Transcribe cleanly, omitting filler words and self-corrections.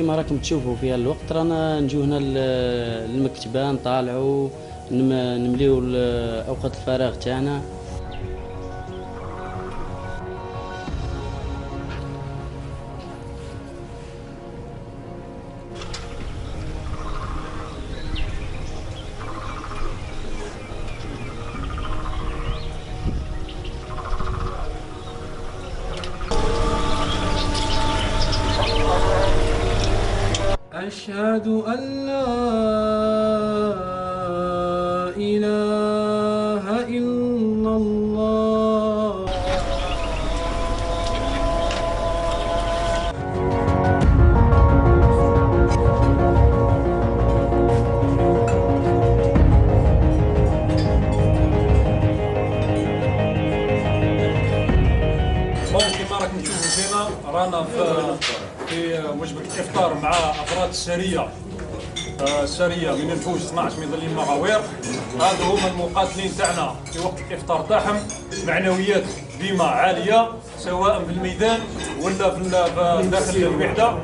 كما راكم تشوفوا في هذا الوقت رانا نجيو هنا للمكتبة نطالعوا نمليو اوقات الفراغ تاعنا. أشهد أن لا إله إلا الله. كما راكم تشوفوا فينا رانا في وجبة الإفطار مع أفراد السرية من الفوج 12 من ظل المغاوير. هادو هما المقاتلين تاعنا في وقت الإفطار تاعهم، معنويات ديما عالية سواء في الميدان ولا في داخل الوحدة.